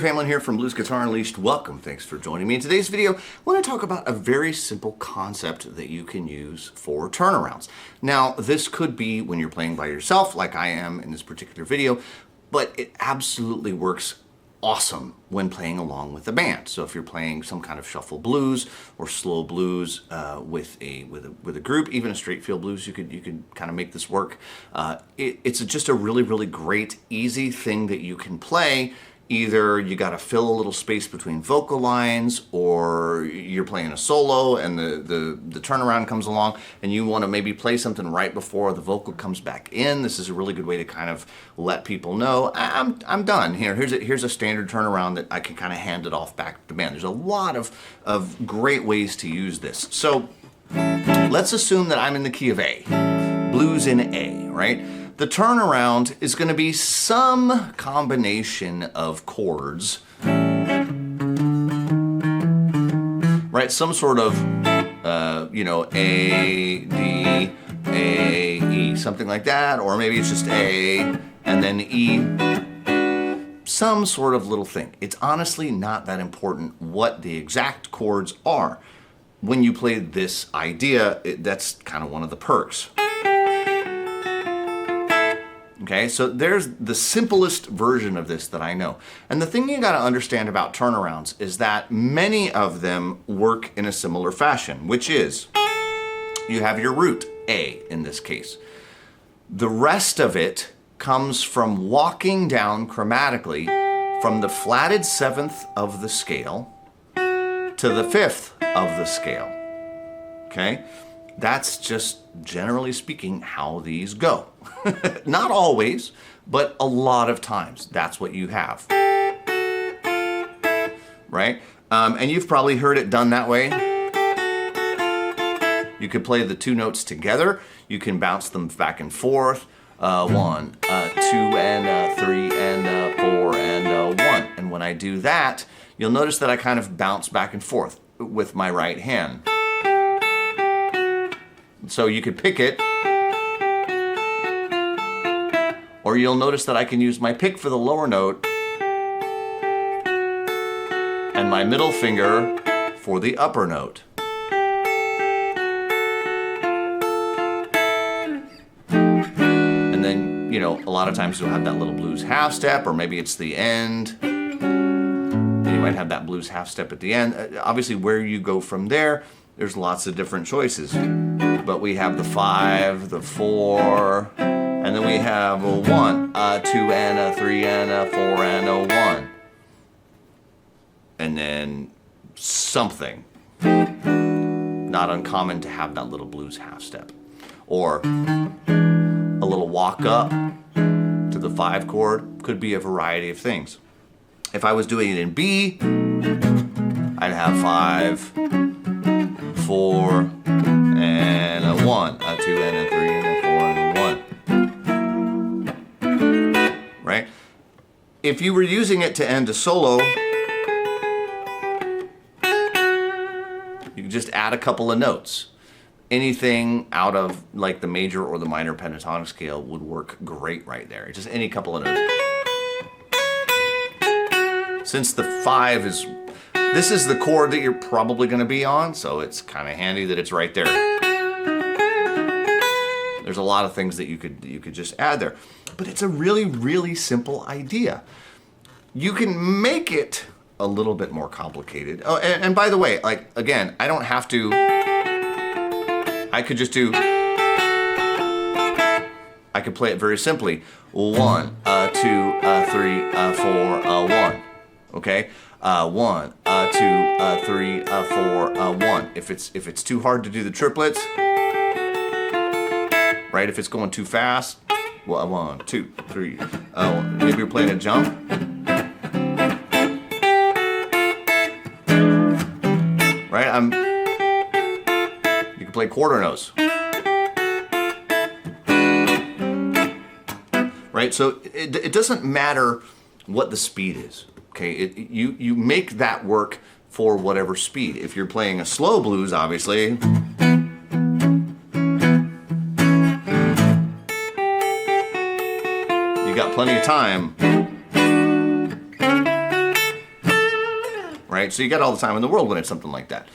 Eric Hamlin here from Blues Guitar Unleashed. Welcome, thanks for joining me. In today's video, I want to talk about a very simple concept that you can use for turnarounds. Now, this could be when you're playing by yourself, like I am in this particular video, but it absolutely works awesome when playing along with the band. So if you're playing some kind of shuffle blues or slow blues with a group, even a straight field blues, you could kind of make this work. It's just a really great, easy thing that you can play. Either you got to fill a little space between vocal lines, or you're playing a solo and the turnaround comes along and you want to maybe play something right before the vocal comes back in. This is a really good way to kind of let people know, I'm done here. Here's a standard turnaround that I can kind of hand it off back to the band. There's a lot of great ways to use this. So let's assume that I'm in the key of A, blues in A, right? The turnaround is going to be some combination of chords, right? Some sort of, A, D, A, E, something like that. Or maybe it's just A and then E, some sort of little thing. It's honestly not that important what the exact chords are. When you play this idea, that's kind of one of the perks. Okay, so there's the simplest version of this that I know. And the thing you gotta understand about turnarounds is that many of them work in a similar fashion, which is you have your root, A in this case. The rest of it comes from walking down chromatically from the flatted seventh of the scale to the fifth of the scale, okay? That's just, generally speaking, how these go. Not always, but a lot of times that's what you have. Right? And you've probably heard it done that way. You could play the two notes together. You can bounce them back and forth. 1, 2, and 3, and 4, and 1. And when I do that, you'll notice that I kind of bounce back and forth with my right hand. So you could pick it, or you'll notice that I can use my pick for the lower note and my middle finger for the upper note. And then, a lot of times you'll have that little blues half step, or maybe it's the end. And you might have that blues half step at the end. Obviously, where you go from there, there's lots of different choices. But we have the 5, the 4, and then we have a 1, a 2, and a 3, and a 4, and a 1. And then something. Not uncommon to have that little blues half step. Or a little walk up to the 5 chord. Could be a variety of things. If I was doing it in B, I'd have 5, 4, and a 1, a 2, and a 3, and a 4, and a 1. Right? If you were using it to end a solo, you could just add a couple of notes. Anything out of like the major or the minor pentatonic scale would work great right there. Just any couple of notes. Since the 5 is... This is the chord that you're probably going to be on, so it's kind of handy that it's right there. There's a lot of things that you could just add there. But it's a really simple idea. You can make it a little bit more complicated. Oh, and by the way, like, again, I don't have to... I could just do... I could play it very simply. 1, 2, 3, 4, 1. Okay? 1, 2, 3, 4, 1. If it's too hard to do the triplets, right? If it's going too fast, well, 1, 2, 3. Maybe you're playing a jump. Right? You can play quarter notes. Right? So it doesn't matter what the speed is. Okay, you make that work for whatever speed. If you're playing a slow blues, obviously, you got plenty of time right? So you got all the time in the world when it's something like that.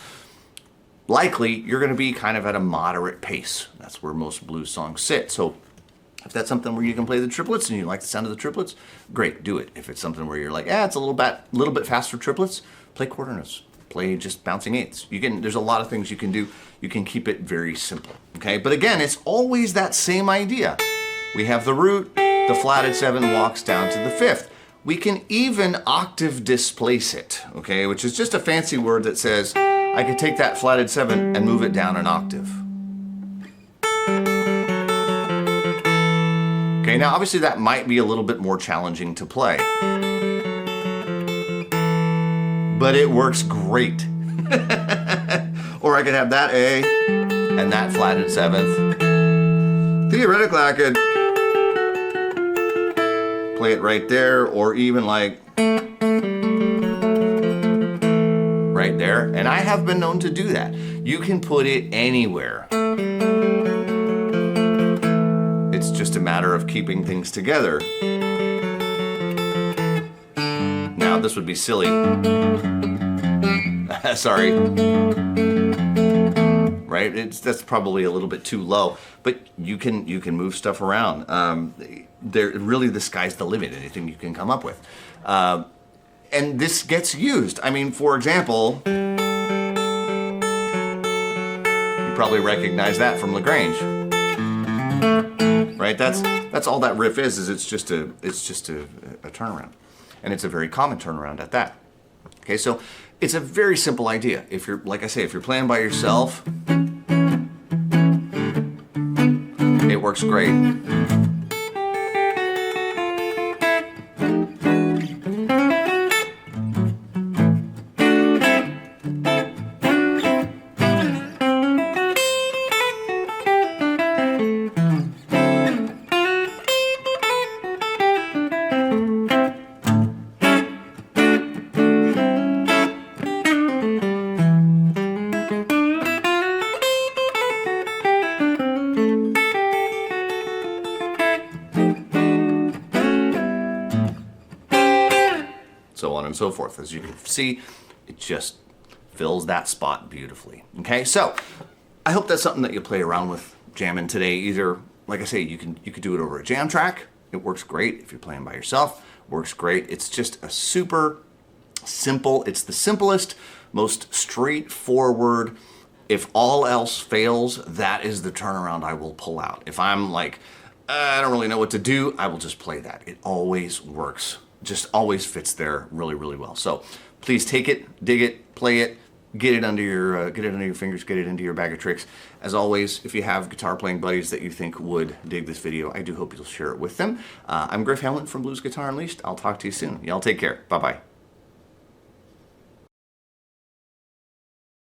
Likely, you're going to be kind of at a moderate pace. That's where most blues songs sit. So if that's something where you can play the triplets and you like the sound of the triplets, great, do it. If it's something where you're like, it's a little bit faster triplets, play quarter notes, play just bouncing eighths. There's a lot of things you can do. You can keep it very simple, okay? But again, it's always that same idea. We have the root, the flatted 7 walks down to the 5th. We can even octave displace it, okay? Which is just a fancy word that says, I could take that flatted 7 and move it down an octave. Okay, now obviously that might be a little bit more challenging to play. But it works great. Or I could have that A and that flatted 7th. Theoretically, I could play it right there, or even like right there. And I have been known to do that. You can put it anywhere. It's just a matter of keeping things together. Now, this would be silly. Sorry. Right? That's probably a little bit too low, but you can move stuff around. Really, the sky's the limit. Anything you can come up with, and this gets used. I mean, for example, you probably recognize that from Lagrange, right? That's all that riff is it's just a turnaround, and it's a very common turnaround at that. Okay, so it's a very simple idea. If you're, like I say, if you're playing by yourself, it works great. So on and so forth. As you can see, it just fills that spot beautifully. Okay, so I hope that's something that you play around with jamming today. Either, like I say, you could do it over a jam track. It works great if you're playing by yourself. Works great. It's just a super simple. It's the simplest, most straightforward. If all else fails, that is the turnaround I will pull out. If I'm like, I don't really know what to do, I will just play that. It always works. Just always fits there really, really well. So please take it, dig it, play it, get it under your fingers, get it into your bag of tricks. As always, if you have guitar playing buddies that you think would dig this video, I do hope you'll share it with them. I'm Griff Hamlin from Blues Guitar Unleashed. I'll talk to you soon. Y'all take care. Bye-bye.